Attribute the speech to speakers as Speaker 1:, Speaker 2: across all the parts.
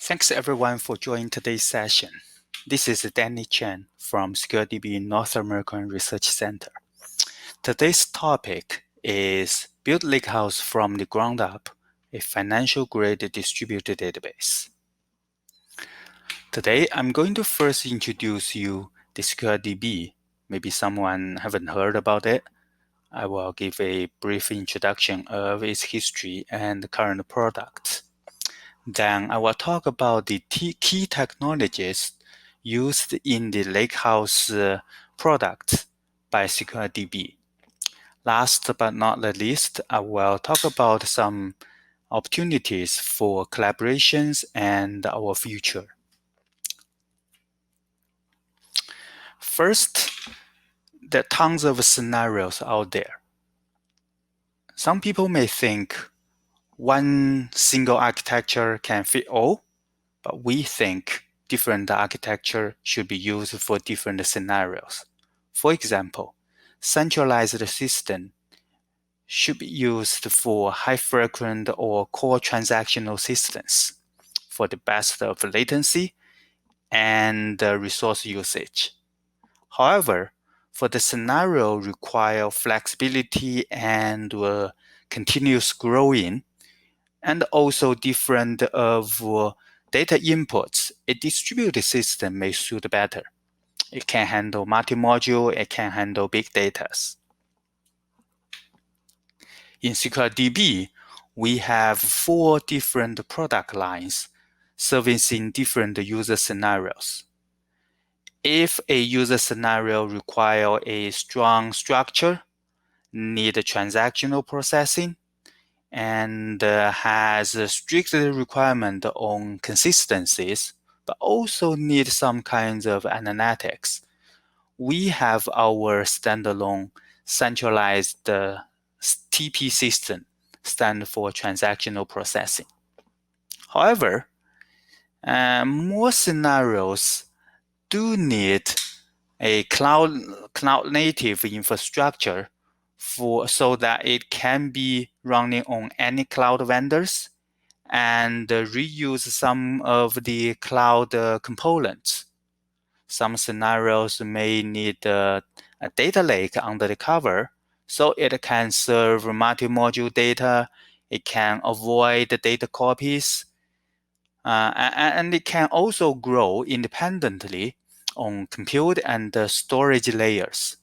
Speaker 1: Thanks everyone for joining today's session. This is Danny Chen from SequoiaDB North American Research Center. Today's topic is Build Lakehouse from the ground up, a financial-grade distributed database. Today, I'm going to first introduce you to SequoiaDB. Maybe someone haven't heard about it. I will give a brief introduction of its history and current products. Then I will talk about the key technologies used in the Lakehouse product by SequoiaDB. Last but not the least, I will talk about some opportunities for collaborations and our future. First, there are tons of scenarios out there. Some people may think one single architecture can fit all, but we think different architecture should be used for different scenarios. For example, centralized system should be used for high-frequent or core transactional systems for the best of latency and resource usage. However, for the scenario require flexibility and continuous growing, and also different of data inputs, a distributed system may suit better. It can handle multi-module, it can handle big data. In SequoiaDB, we have 4 different product lines servicing different user scenarios. If a user scenario requires a strong structure, need transactional processing, and has a strict requirement on consistencies, but also need some kinds of analytics, we have our standalone centralized TP system, stand for transactional processing. However, more scenarios do need a cloud native infrastructure so that it can be running on any cloud vendors and reuse some of the cloud components. Some scenarios may need a data lake under the cover, so it can serve multi-module data, it can avoid the data copies, and it can also grow independently on compute and storage layers.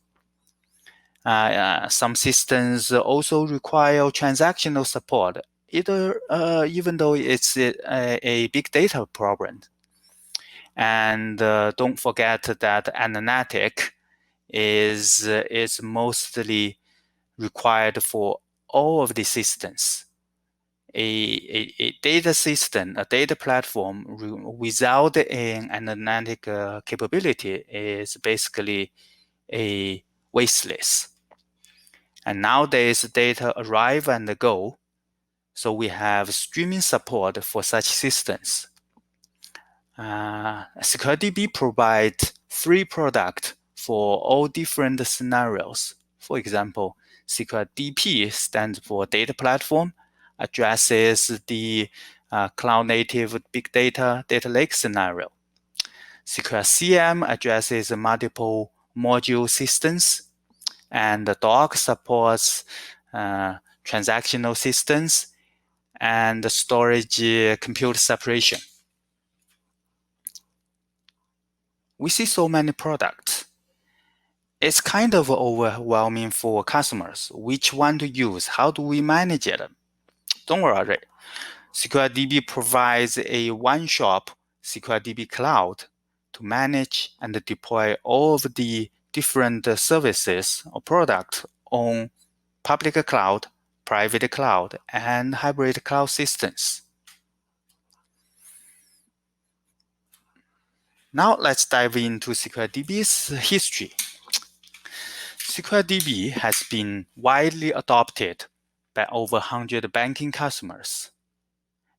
Speaker 1: Some systems also require transactional support, even though it's a big data problem. And don't forget that analytic is mostly required for all of the systems. A data system, a data platform without an analytic capability is basically a wasteless. And nowadays, data arrive and go, so we have streaming support for such systems. SequoiaDB provides 3 products for all different scenarios. For example, SequoiaDB stands for Data Platform, addresses the cloud-native big data lake scenario. SequoiaCM addresses multiple module systems, and the doc supports transactional systems and storage compute separation. We see so many products. It's kind of overwhelming for customers. Which one to use? How do we manage it? Don't worry. SequoiaDB provides a one-shop SequoiaDB Cloud to manage and deploy all of the different services or products on public cloud, private cloud, and hybrid cloud systems. Now let's dive into SequoiaDB's history. SequoiaDB has been widely adopted by over 100 banking customers.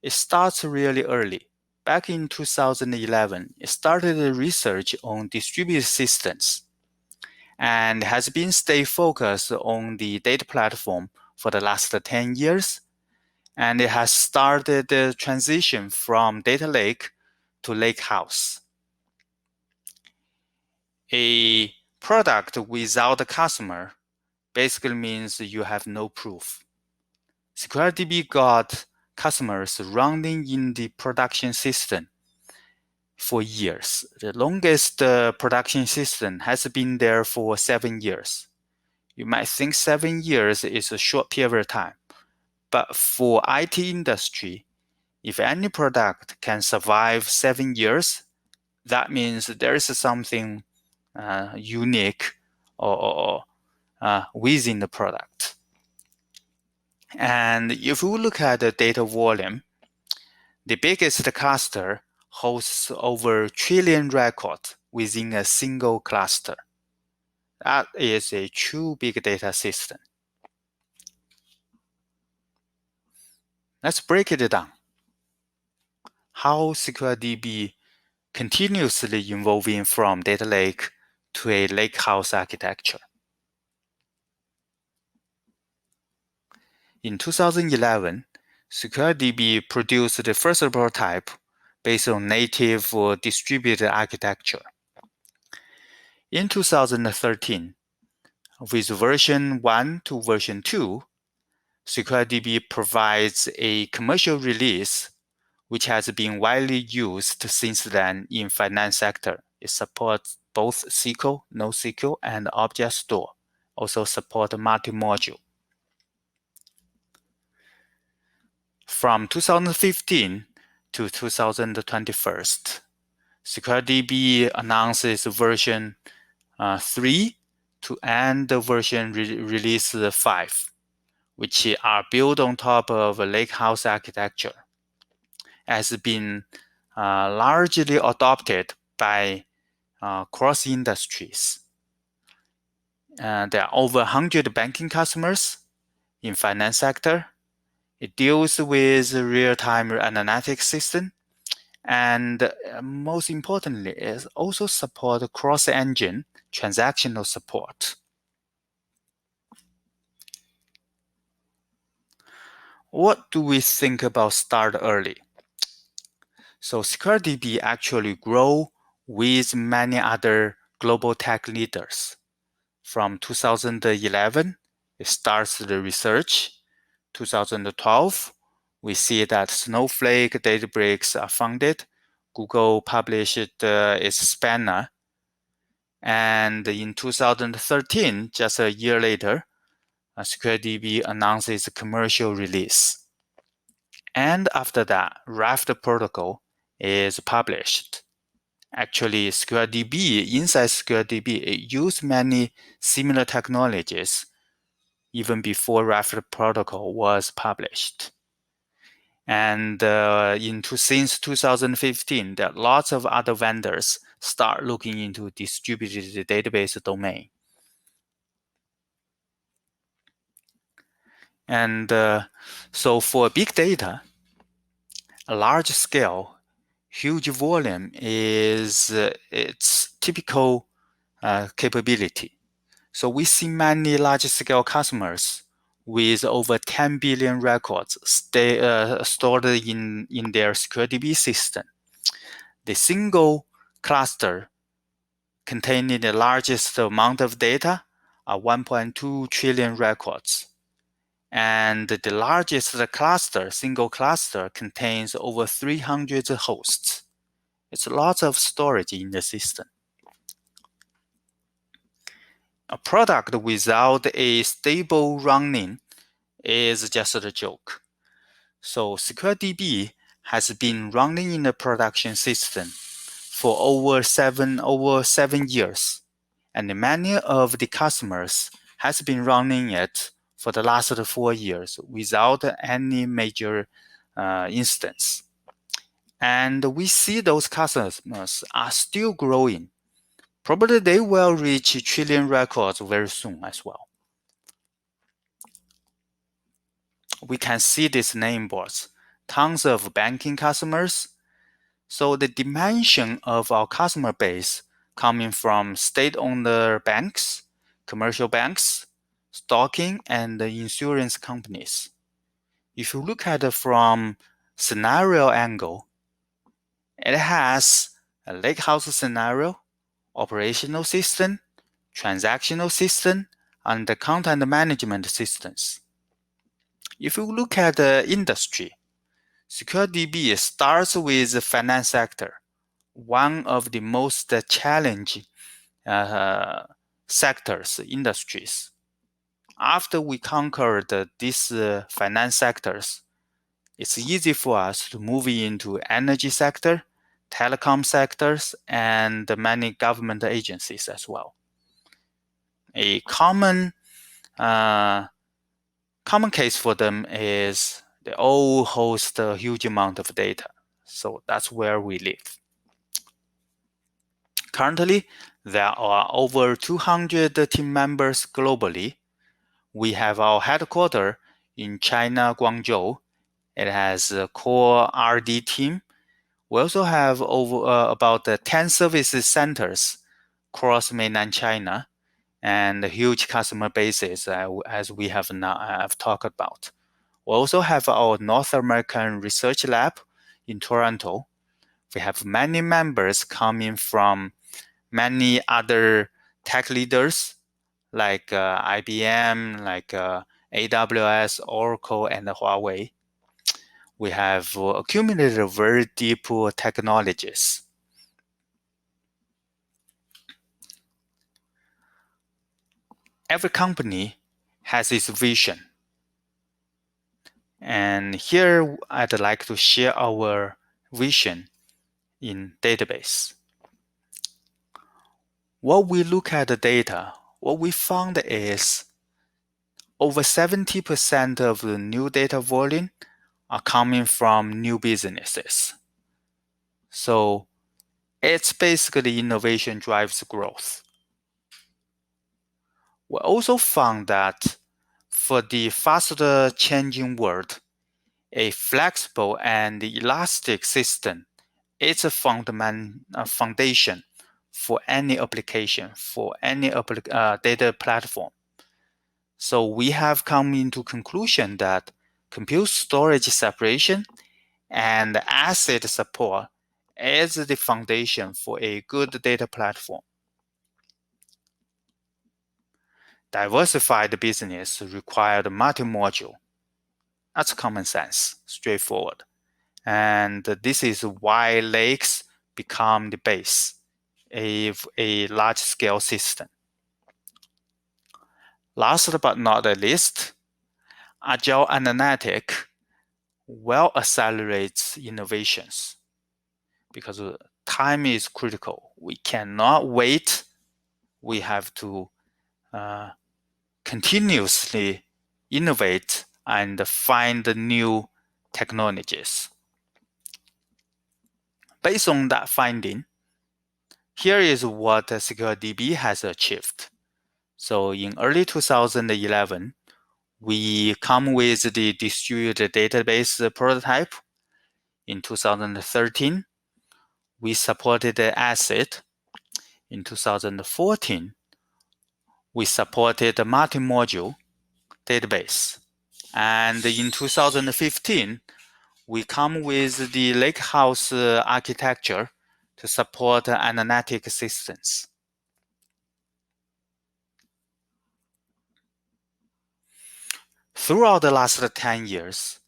Speaker 1: It starts really early. Back in 2011, it started research on distributed systems and has been stay focused on the data platform for the last 10 years. and it has started the transition from data lake to lake house. A product without a customer basically means you have no proof. SequoiaDB got customers running in the production system for years. The longest production system has been there for 7 years. You might think 7 years is a short period of time, but for IT industry, if any product can survive 7 years, that means there is something unique or within the product. And if we look at the data volume, the biggest cluster hosts over 1 trillion records within a single cluster. That is a true big data system. Let's break it down. How SequoiaDB continuously evolving from data lake to a lakehouse architecture. In 2011, SequoiaDB produced the first prototype based on native distributed architecture. In 2013, with version 1 to version 2, SequoiaDB provides a commercial release which has been widely used since then in finance sector. It supports both SQL, NoSQL, and object store. Also support multi-module. From 2015 to 2021, SequoiaDB announces version 3 to end version release 5, which are built on top of a lakehouse architecture, has been largely adopted by cross industries. There are over 100 banking customers in finance sector. It deals with real-time analytics system, and most importantly, it also supports cross-engine transactional support. What do we think about start early? So SequoiaDB actually grow with many other global tech leaders. From 2011, it starts the research. 2012, we see that Snowflake, Databricks are founded. Google published its Spanner. And in 2013, just a year later, SequoiaDB announces commercial release. And after that, Raft protocol is published. Actually, SequoiaDB, inside SequoiaDB, it used many similar technologies even before Raft protocol was published. And since 2015, there are lots of other vendors start looking into distributed database domain. And so for big data, a large scale, huge volume is its typical capability. So we see many large-scale customers with over 10 billion records stored in their SequoiaDB system. The single cluster containing the largest amount of data are 1.2 trillion records. And the largest cluster, single cluster, contains over 300 hosts. It's lots of storage in the system. A product without a stable running is just a joke. So SequoiaDB has been running in the production system for over seven years, and many of the customers has been running it for the last 4 years without any major instance. And we see those customers are still growing. Probably they will reach 1 trillion records very soon as well. We can see these name boards, tons of banking customers. So the dimension of our customer base coming from state-owned banks, commercial banks, stocking, and insurance companies. If you look at it from scenario angle, it has a lakehouse scenario, operational system, transactional system, and the content management systems. If you look at the industry, SequoiaDB starts with the finance sector, one of the most challenging sectors, industries. After we conquered these finance sectors, it's easy for us to move into energy sector, telecom sectors, and many government agencies as well. A common case for them is they all host a huge amount of data. So that's where we live. Currently, there are over 200 team members globally. We have our headquarters in China, Guangzhou. It has a core R&D team. We also have about 10 services centers across mainland China and huge customer bases, as we have talked about. We also have our North American research lab in Toronto. We have many members coming from many other tech leaders like IBM, like AWS, Oracle, and Huawei. We have accumulated very deep technologies. Every company has its vision. And here I'd like to share our vision in database. When we look at the data, what we found is over 70% of the new data volume are coming from new businesses. So it's basically innovation drives growth. We also found that for the faster changing world, a flexible and elastic system is a foundation for any application, for any data platform. So we have come into conclusion that compute storage separation and asset support is the foundation for a good data platform. Diversified business required multi-module. That's common sense, straightforward. And this is why lakes become the base of a large-scale system. Last but not least, agile analytic well accelerates innovations because time is critical. We cannot wait. We have to continuously innovate and find new technologies. Based on that finding, here is what SequoiaDB has achieved. So in early 2011, we come with the distributed database prototype. In 2013, we supported the ACID. In 2014, we supported the multi-module database. And in 2015, we come with the lakehouse architecture to support analytic systems. Throughout the last 10 years,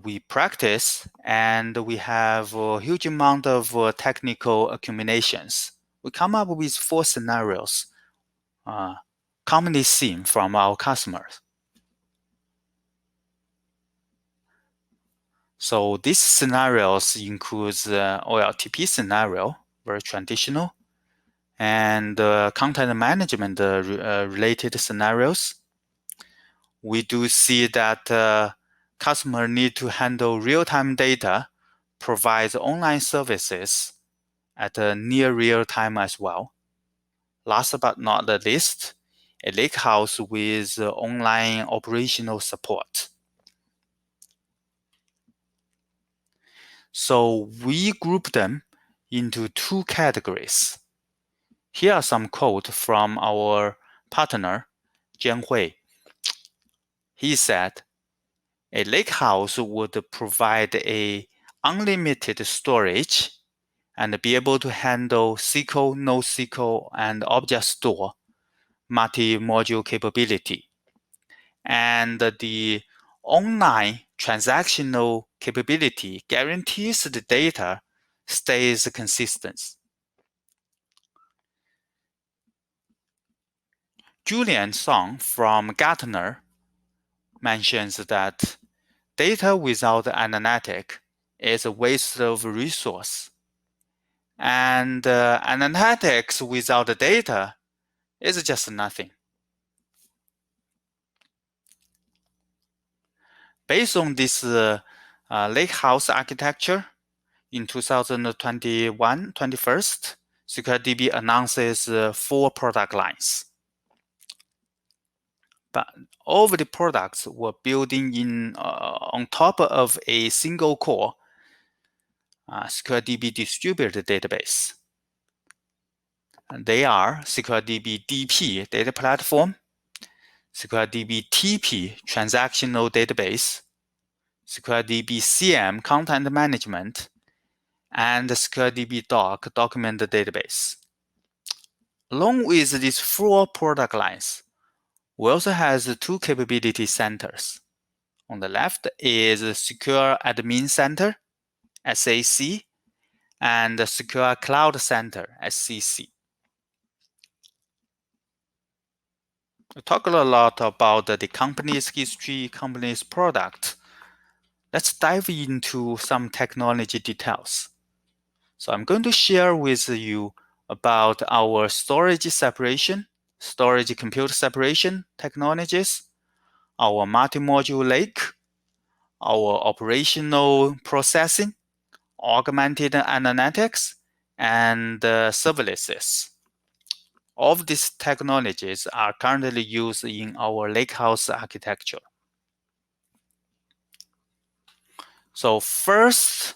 Speaker 1: we practice and we have a huge amount of technical accumulations. We come up with 4 scenarios commonly seen from our customers. So these scenarios includes OLTP scenario, very traditional, and content management related scenarios. We do see that customer need to handle real-time data, provides online services at near real time as well. Last but not the least, a lakehouse with online operational support. So we group them into 2 categories. Here are some quotes from our partner, Jian Hui. He said, A lakehouse would provide a unlimited storage and be able to handle SQL, NoSQL, and object store multi-module capability. And the online transactional capability guarantees the data stays consistent. Julian Song from Gartner mentions that data without analytic is a waste of resource. And analytics without the data is just nothing. Based on this lakehouse architecture, in 2021, SequoiaDB announces 4 product lines. But all of the products were building in on top of a single core SequoiaDB distributed database. And they are SequoiaDB DP data platform, SequoiaDB TP transactional database, SequoiaDB CM content management, and SequoiaDB doc document database. Along with these 4 product lines, we also have 2 capability centers. On the left is Secure Admin Center, SAC, and Secure Cloud Center, SCC. We talk a lot about the company's history, company's product. Let's dive into some technology details. So I'm going to share with you about our storage separation, storage compute separation technologies, our multi-module lake, our operational processing, augmented analytics, and serverlesses. All of these technologies are currently used in our lakehouse architecture. So first,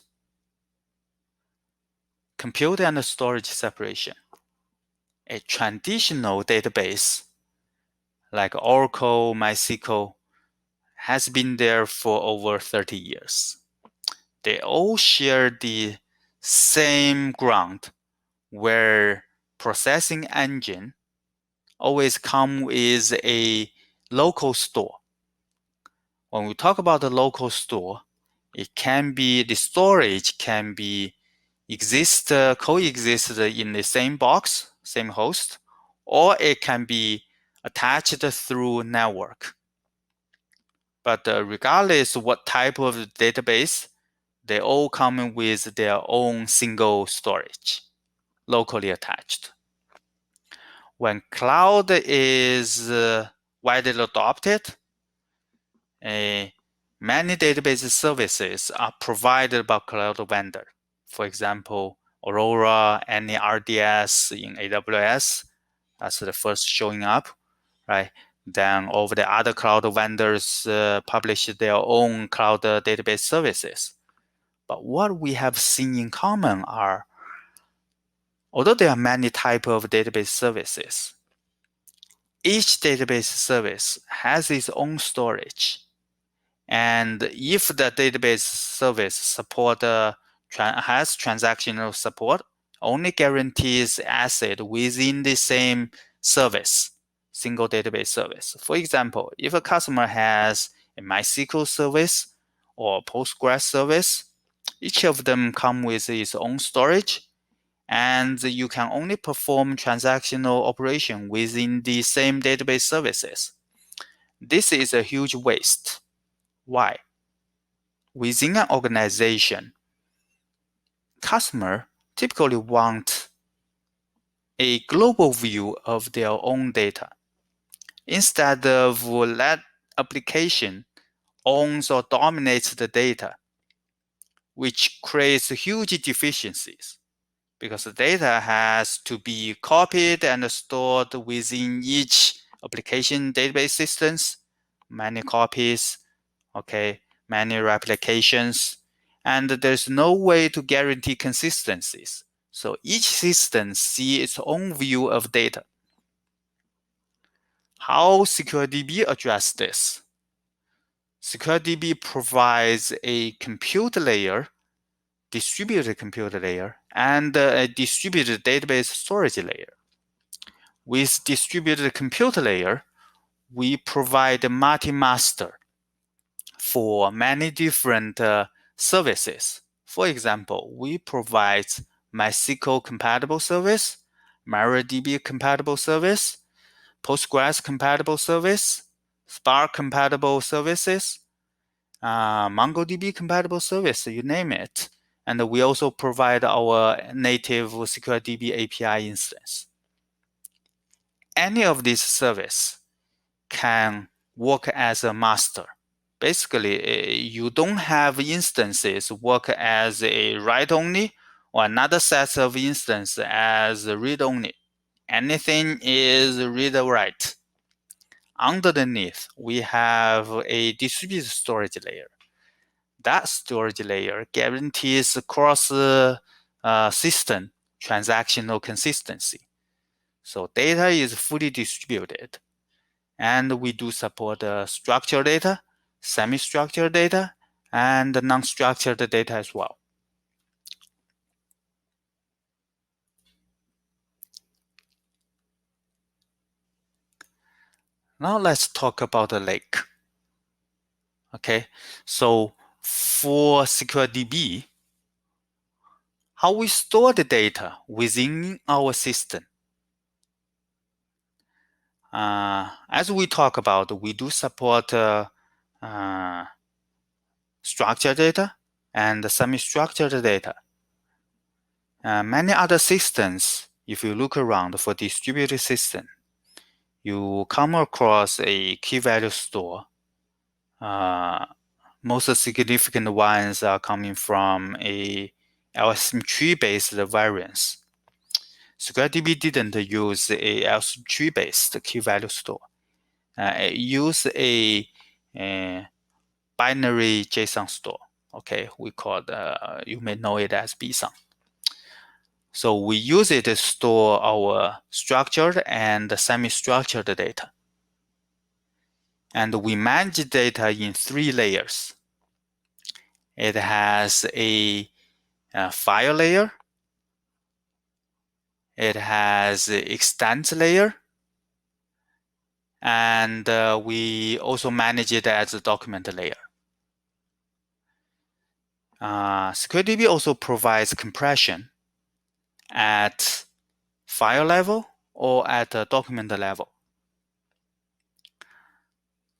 Speaker 1: compute and storage separation. A traditional database like Oracle, MySQL has been there for over 30 years. They all share the same ground where processing engine always come with a local store. When we talk about the local store, it can be the storage can be coexist in the same box, same host, or it can be attached through network. But regardless what type of database, they all come with their own single storage, locally attached. When cloud is widely adopted, many database services are provided by cloud vendor. For example, Aurora, any RDS in AWS, that's the first showing up, right? Then all of the other cloud vendors publish their own cloud database services. But what we have seen in common are, although there are many types of database services, each database service has its own storage. And if the database service has transactional support, only guarantees asset within the same service, single database service. For example, if a customer has a MySQL service or Postgres service, each of them come with its own storage, and you can only perform transactional operation within the same database services. This is a huge waste. Why? Within an organization, customers typically want a global view of their own data instead of let application owns or dominates the data, which creates huge deficiencies because the data has to be copied and stored within each application database systems, many copies, many replications, and there's no way to guarantee consistencies. So each system sees its own view of data. How SequoiaDB addresses this? SequoiaDB provides a compute layer, distributed compute layer, and a distributed database storage layer. With distributed compute layer, we provide multi-master for many different services. For example, we provide MySQL compatible service, MariaDB compatible service, Postgres compatible service, Spark compatible services, MongoDB compatible service, you name it. And we also provide our native SequoiaDB API instance. Any of these service can work as a master. Basically, you don't have instances work as a write-only or another set of instances as read-only. Anything is read or write. Underneath, we have a distributed storage layer. That storage layer guarantees cross-system transactional consistency. So data is fully distributed. And we do support structured data, semi-structured data, and non-structured data as well. Now let's talk about the lake. Okay, so for SequoiaDB, how we store the data within our system. As we talk about, we do support structured data and semi-structured data. Many other systems, if you look around for distributed system, you come across a key value store. Most significant ones are coming from a LSM tree-based variance. SequoiaDB didn't use a LSM tree-based key value store. It used a binary JSON store. Okay, we call you may know it as BSON. So we use it to store our structured and semi-structured data. And we manage data in 3 layers. It has a file layer. It has an extent layer. And we also manage it as a document layer. SequoiaDB also provides compression at file level or at a document level.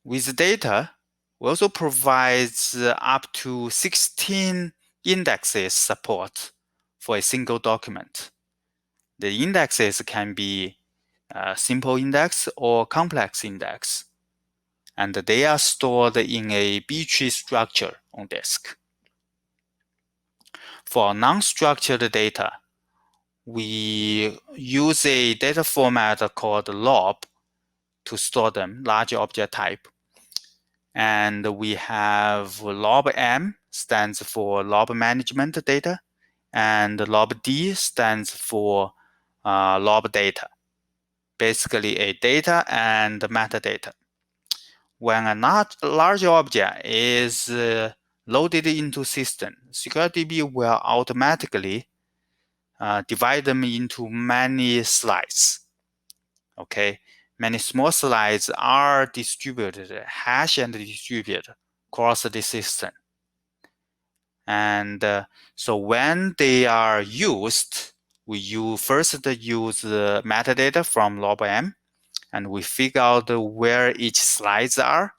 Speaker 1: With data, we also provide up to 16 indexes support for a single document. The indexes can be a simple index or complex index, and they are stored in a B-tree structure on disk. For non-structured data, we use a data format called LOB to store them, large object type. And we have LOB-M stands for LOB management data, and LOB-D stands for LOB data. Basically a data and metadata. When a large object is loaded into system, SequoiaDB will automatically divide them into many slides. Okay, many small slides are distributed, hash and distributed across the system. And so when they are used, we first use the metadata from LOB-M, and we figure out where each slides are,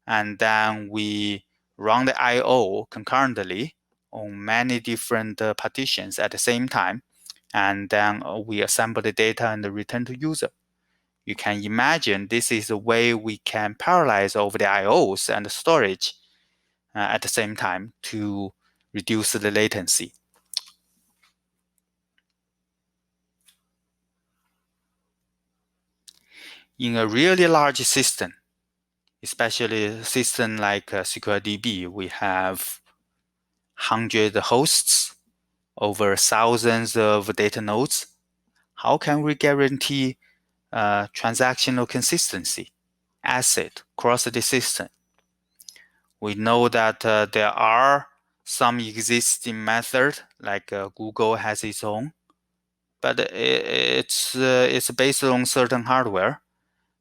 Speaker 1: and then we run the I/O concurrently on many different partitions at the same time, and then we assemble the data and return to user. You can imagine this is a way we can parallelize over the I/Os and the storage at the same time to reduce the latency. In a really large system, especially a system like SequoiaDB, we have 100 hosts, over thousands of data nodes. How can we guarantee transactional consistency, ACID, across the system? We know that there are some existing method, like Google has its own, but it's based on certain hardware.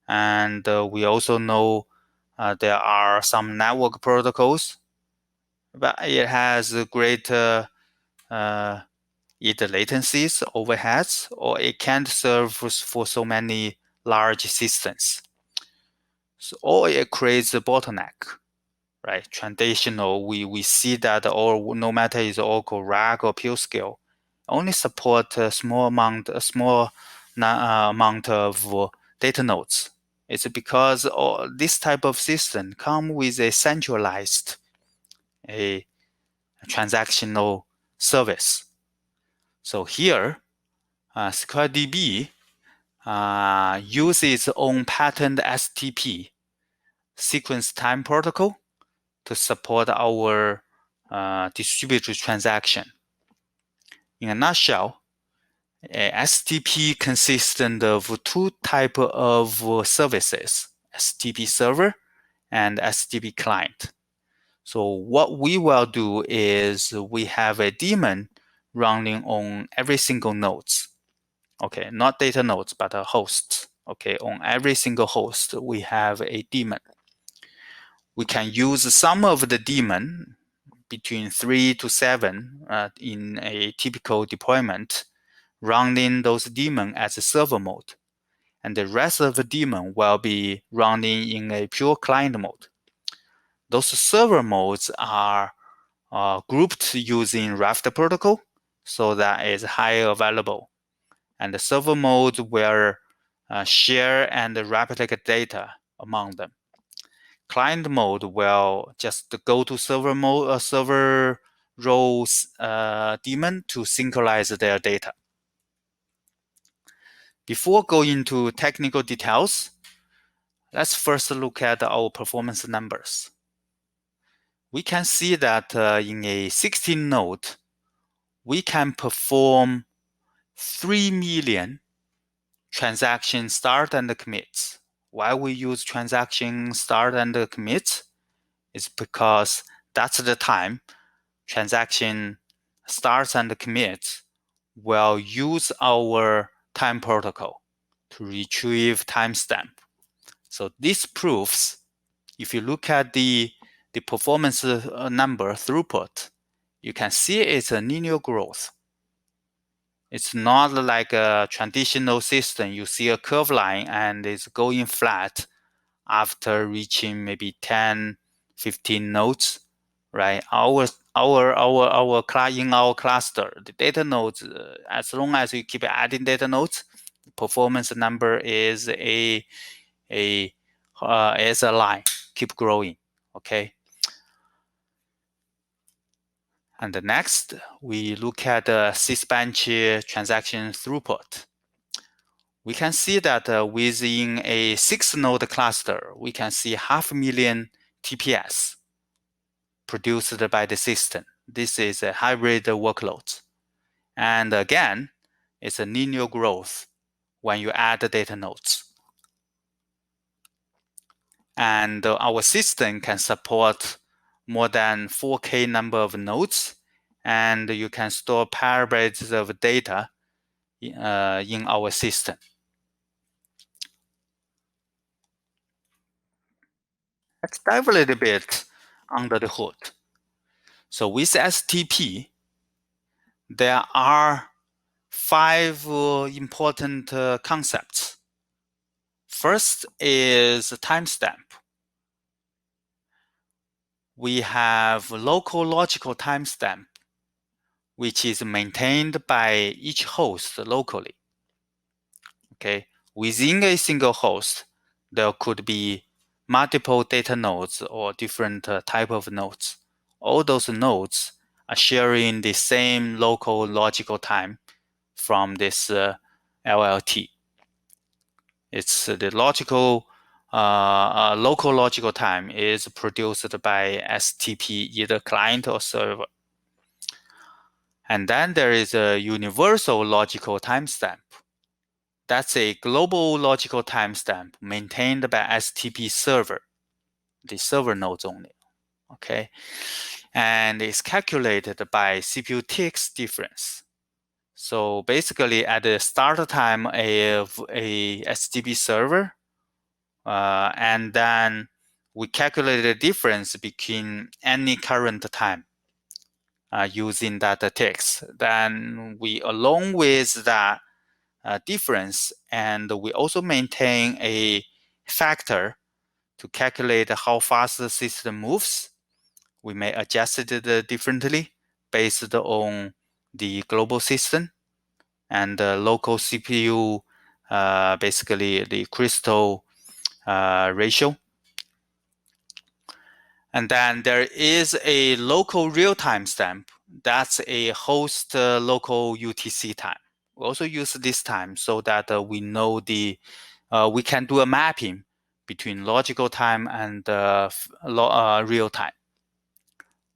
Speaker 1: And we also know there are some network protocols, but it has great either latencies, overheads, or it can't serve for so many large systems. So, or it creates a bottleneck, right? Traditional, we see that all, no matter is Oracle RAG or PureScale, only support a small amount of data nodes. It's because this type of system come with a centralized a transactional service. So here, SequoiaDB uses its own patent STP, sequence time protocol, to support our distributed transaction. In a nutshell, STP consists of two types of services, STP server and STP client. So what we will do is we have a daemon running on every single nodes. Okay, not data nodes, but a host. Okay, on every single host, we have a daemon. We can use some of the daemon, between 3 to 7 in a typical deployment, running those daemon as a server mode. And the rest of the daemon will be running in a pure client mode. Those server modes are grouped using Raft protocol, so that is higher available. And the server mode will share and replicate data among them. Client mode will just go to server mode, server roles daemon to synchronize their data. Before going into technical details, let's first look at our performance numbers. We can see that in a 16 node, we can perform 3 million transaction start and commits. Why we use transaction start and commits is because that's the time transaction starts and commits will use our time protocol to retrieve timestamp. So this proves, if you look at the performance number throughput, you can see it's a linear growth. It's not like a traditional system. You see a curve line and it's going flat after reaching maybe 10, 15 nodes, right? In our cluster, the data nodes, as long as you keep adding data nodes, performance number is a line, keep growing, okay? And next, we look at the Sysbench transaction throughput. We can see that within a 6-node cluster, we can see 500,000 TPS produced by the system. This is a hybrid workload. And again, it's a linear growth when you add the data nodes. And our system can support more than 4K number of nodes, and you can store petabytes of data in our system. Let's dive a little bit under the hood. So with STP, there are 5 important concepts. First is timestamp. We have local logical timestamp, which is maintained by each host locally. Okay, within a single host, there could be multiple data nodes or different type of nodes. All those nodes are sharing the same local logical time from this LLT. It's the local logical time is produced by STP, either client or server. And then there is a universal logical timestamp. That's a global logical timestamp maintained by STP server, the server nodes only. okay? And it's calculated by CPU ticks difference. So basically, at the start time of a HTTP server, and then we calculate the difference between any current time using that ticks. Then we, along with that difference, and we also maintain a factor to calculate how fast the system moves. We may adjust it differently based on the global system and the local CPU, basically the crystal ratio. And then there is a local real-time stamp. That's a host local UTC time. We also use this time so that we know we can do a mapping between logical time and real time.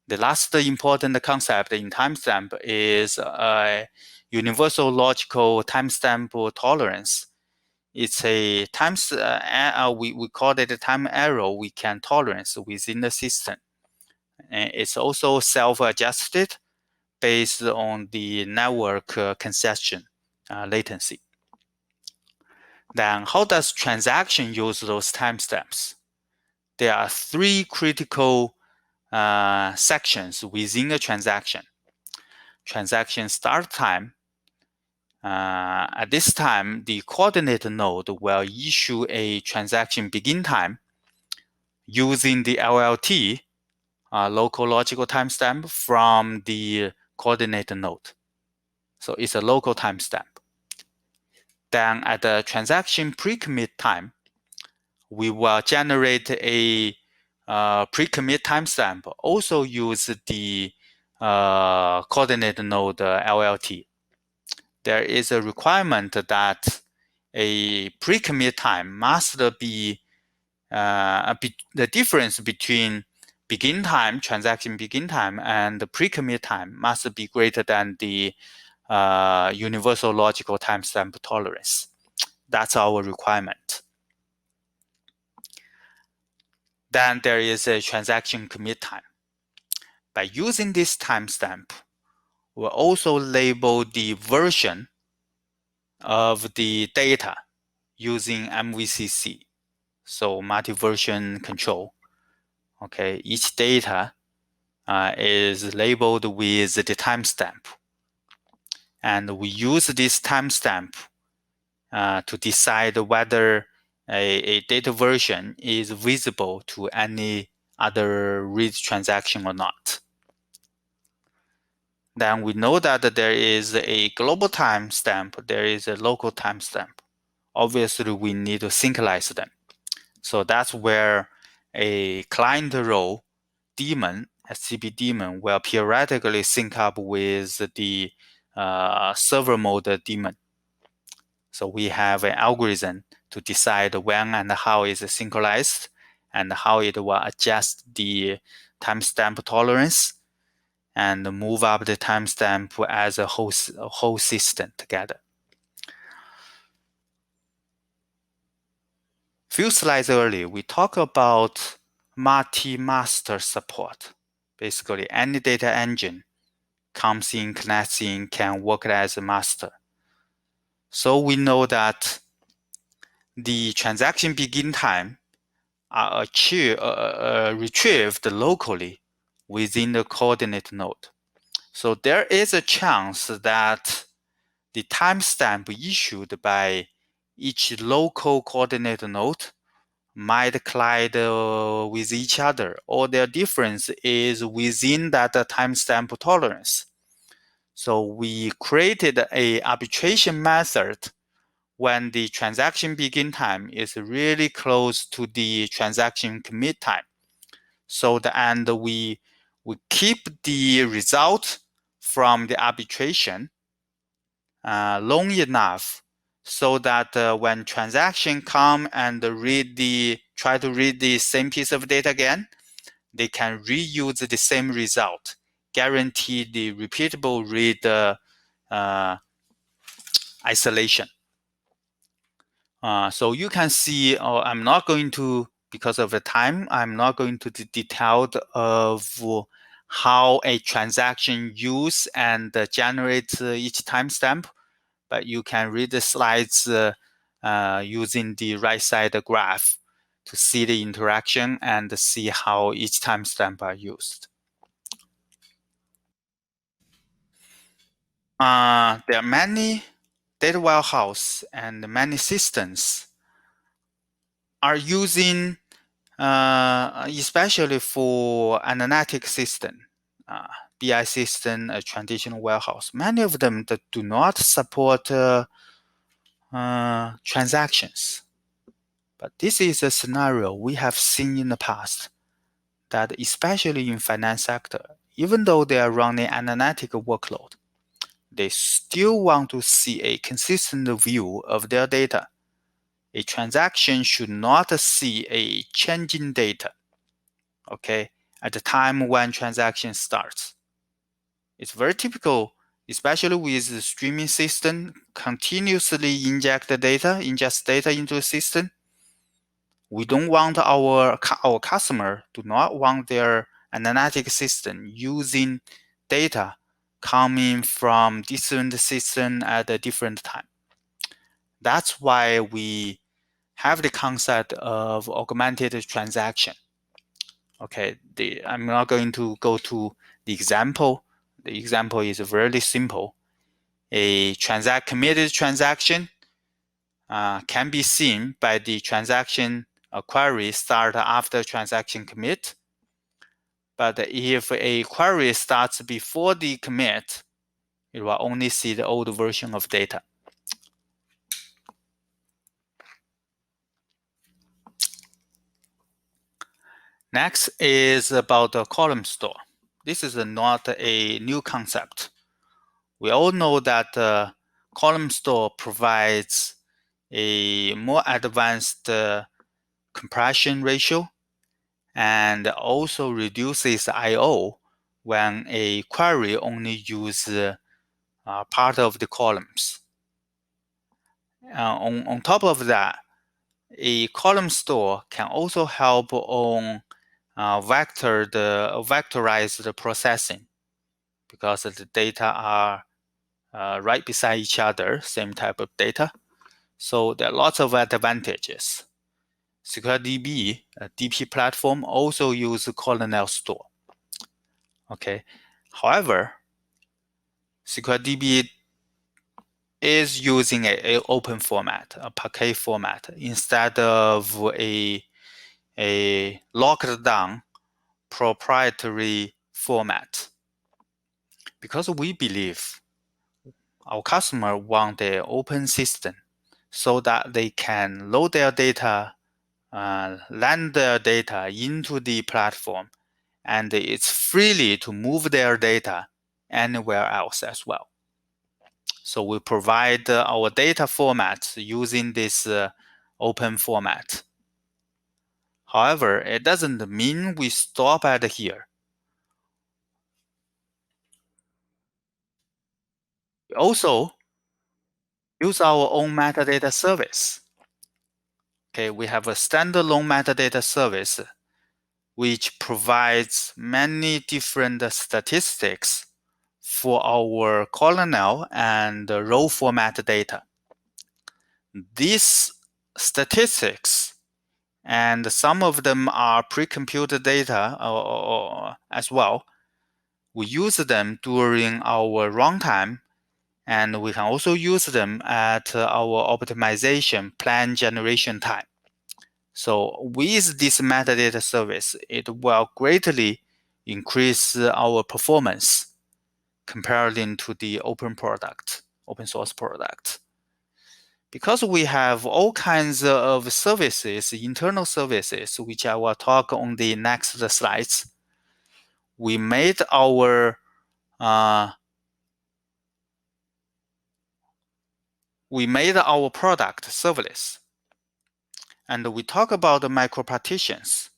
Speaker 1: The last important concept in timestamp is universal logical timestamp tolerance. It's a we call it a time error we can tolerance within the system. And it's also self-adjusted based on the network congestion latency. Then how does transaction use those timestamps? There are three critical sections within a transaction. Transaction start time. At this time, the coordinate node will issue a transaction begin time using the LLT, local logical timestamp, from the coordinate node. So it's a local timestamp. Then at the transaction pre-commit time, we will generate a pre-commit timestamp, also use the coordinate node LLT. There is a requirement that a pre-commit time must be the difference between begin time, transaction begin time, and the pre-commit time must be greater than the universal logical timestamp tolerance. That's our requirement. Then there is a transaction commit time. By using this timestamp, we'll also label the version of the data using MVCC, so multi-version control. Okay, each data is labeled with the timestamp, and we use this timestamp to decide whether a data version is visible to any other read transaction or not. Then we know that there is a global timestamp, there is a local timestamp. Obviously, we need to synchronize them. So that's where a client role daemon, HTTP daemon, will periodically sync up with the server mode daemon. So we have an algorithm to decide when and how it is synchronized and how it will adjust the timestamp tolerance and move up the timestamp as a whole system together. Few slides earlier, we talked about multi-master support. Basically, any data engine comes in, connects in, can work as a master. So we know that the transaction begin time are retrieved locally within the coordinate node. So there is a chance that the timestamp issued by each local coordinate node might collide with each other, or their difference is within that timestamp tolerance. So we created an arbitration method when the transaction begin time is really close to the transaction commit time. So we keep the result from the arbitration long enough so that when transaction come and try to read the same piece of data again, they can reuse the same result, guarantee the repeatable read isolation. So you can see, I'm not going to because of the time, I'm not going to the detail of how a transaction use and generates each timestamp, but you can read the slides using the right side graph to see the interaction and see how each timestamp are used. There are many data warehouse and many systems are using, especially for analytic system, BI system, a traditional warehouse. Many of them that do not support transactions. But this is a scenario we have seen in the past that especially in finance sector, even though they are running analytic workload, they still want to see a consistent view of their data. A transaction should not see a changing data, okay, at the time when transaction starts. It's very typical, especially with the streaming system, continuously ingest data into the system. We don't want our customer do not want their analytic system using data coming from different system at a different time. That's why we have the concept of augmented transaction. Okay, I'm not going to go to the example. The example is very simple. A committed transaction can be seen by the transaction query start after transaction commit. But if a query starts before the commit, it will only see the old version of data. Next is about the column store. This is not a new concept. We all know that column store provides a more advanced compression ratio and also reduces I/O when a query only uses part of the columns. On top of that, a column store can also help on vectorized processing because the data are right beside each other, same type of data. So there are lots of advantages. SequoiaDB, a DP platform, also use colonel store. Okay. However, SequoiaDB is using a open format, a Parquet format, instead of a locked down proprietary format. Because we believe our customer want an open system so that they can load their data, land their data into the platform, and it's freely to move their data anywhere else as well. So we provide our data formats using this open format. However, it doesn't mean we stop at here. We also use our own metadata service. Okay, we have a standalone metadata service which provides many different statistics for our colonel and row format data. These statistics, and some of them are pre-computed data as well, we use them during our runtime, and we can also use them at our optimization plan generation time. So with this metadata service, it will greatly increase our performance comparing to the open source product. Because we have all kinds of services, internal services, which I will talk on the next slides, we made our product serverless. And we talk about the micro partitions.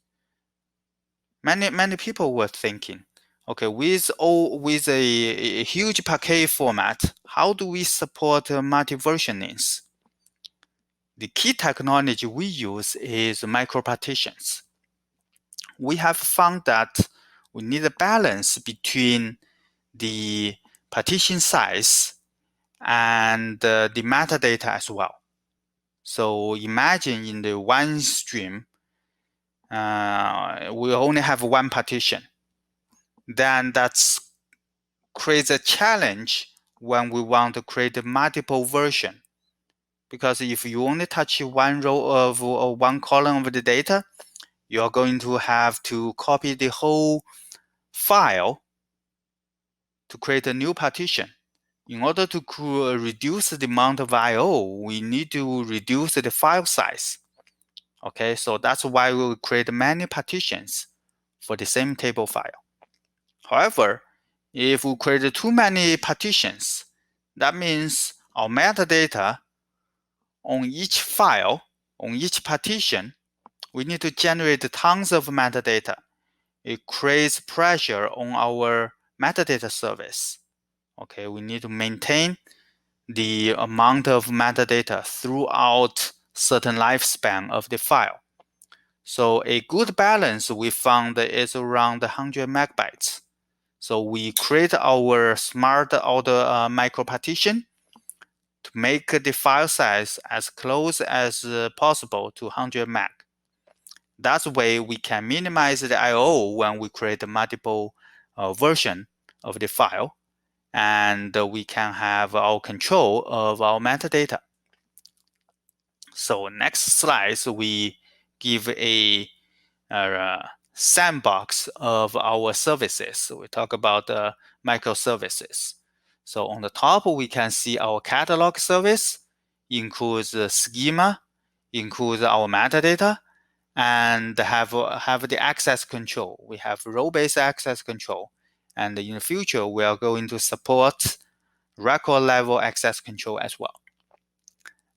Speaker 1: Many people were thinking, okay, with a huge Parquet format, how do we support multi-versionings? The key technology we use is micropartitions. We have found that we need a balance between the partition size and the metadata as well. So imagine in the one stream, we only have one partition. Then that creates a challenge when we want to create multiple version. Because if you only touch one row of or one column of the data, you're going to have to copy the whole file to create a new partition. In order to reduce the amount of I/O, we need to reduce the file size. Okay, so that's why we will create many partitions for the same table file. However, if we create too many partitions, that means our metadata on each file, on each partition, we need to generate tons of metadata. It creates pressure on our metadata service. Okay, we need to maintain the amount of metadata throughout certain lifespan of the file. So a good balance we found is around 100 megabytes. So we create our smart order micropartition to make the file size as close as possible to 100 meg. That way we can minimize the I/O when we create multiple version of the file, and we can have our control of our metadata. So next slide, we give a sandbox of our services. We talk about microservices. So on the top, we can see our catalog service, includes the schema, includes our metadata, and have the access control. We have role-based access control. And in the future, we are going to support record-level access control as well.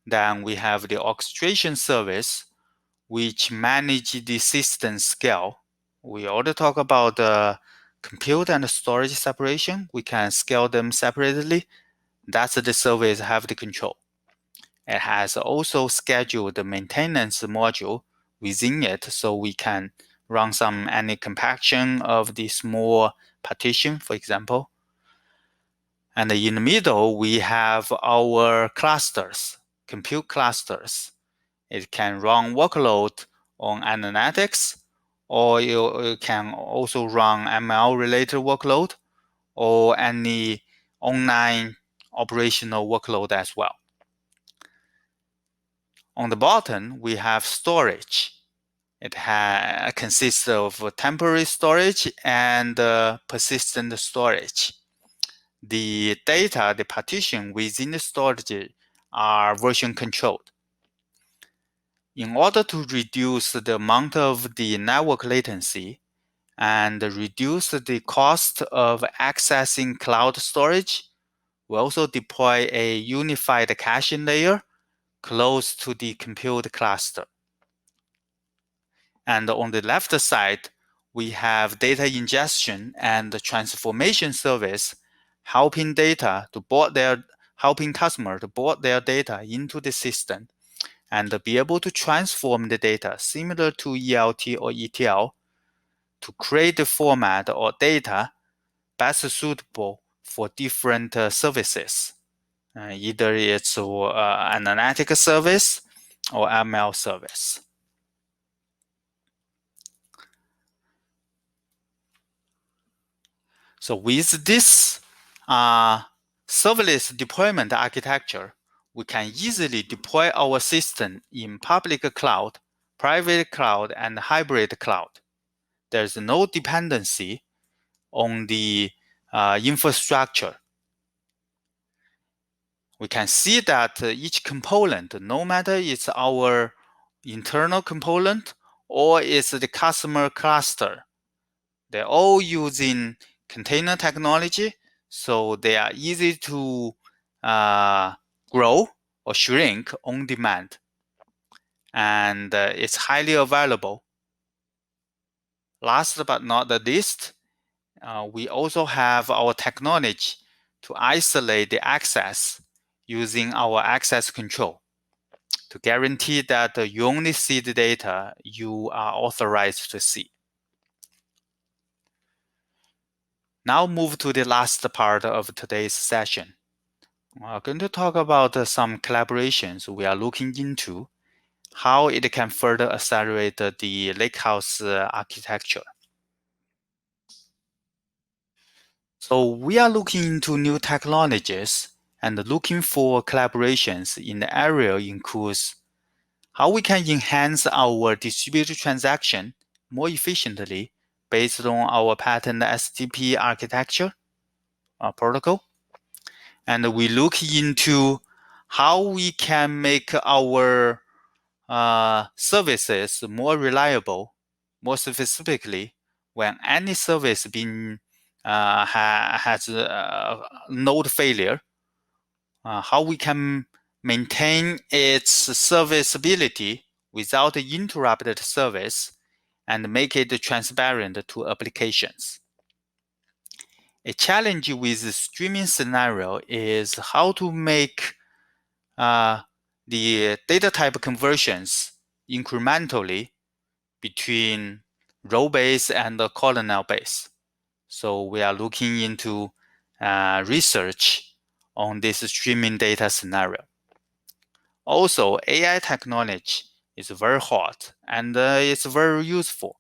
Speaker 1: Then we have the orchestration service, which manage the system scale. We already talk about the compute and storage separation. We can scale them separately. That's the service have the control. It has also scheduled the maintenance module within it, so we can run any compaction of the small partition, for example. And in the middle, we have our clusters, compute clusters. It can run workload on analytics, or you can also run ML-related workload, or any online operational workload as well. On the bottom, we have storage. It consists of temporary storage and persistent storage. The data, the partition within the storage are version controlled. In order to reduce the amount of the network latency and reduce the cost of accessing cloud storage, we also deploy a unified caching layer close to the compute cluster. And on the left side, we have data ingestion and transformation service helping customer to board their data into the system and be able to transform the data similar to ELT or ETL to create the format or data best suitable for different services. Either it's an analytic service or ML service. So with this serverless deployment architecture, we can easily deploy our system in public cloud, private cloud, and hybrid cloud. There's no dependency on the infrastructure. We can see that each component, no matter it's our internal component or it's the customer cluster, they're all using container technology, so they are easy to grow or shrink on demand. And it's highly available. Last but not the least, we also have our technology to isolate the access using our access control to guarantee that you only see the data you are authorized to see. Now move to the last part of today's session. We're going to talk about some collaborations we are looking into, how it can further accelerate the lakehouse architecture. So we are looking into new technologies and looking for collaborations in the area includes how we can enhance our distributed transaction more efficiently based on our patent SDP architecture protocol. And we look into how we can make our services more reliable, more specifically when any service has node failure, how we can maintain its serviceability without interrupted service and make it transparent to applications. A challenge with the streaming scenario is how to make the data type conversions incrementally between row base and the colonel base. So we are looking into research on this streaming data scenario. Also, AI technology is very hot and it's very useful.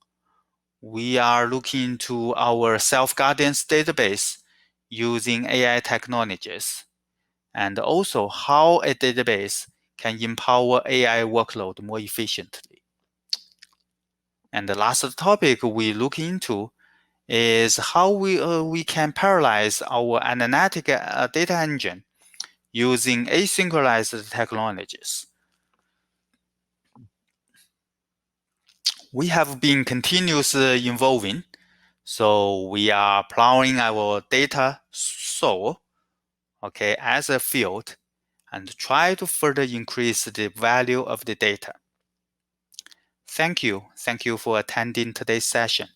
Speaker 1: We are looking into our self-guidance database using AI technologies, and also how a database can empower AI workload more efficiently. And the last topic we look into is how we can parallelize our analytic data engine using asynchronized technologies. We have been continuously evolving, so we are plowing our data soul, as a field and try to further increase the value of the data. Thank you. Thank you for attending today's session.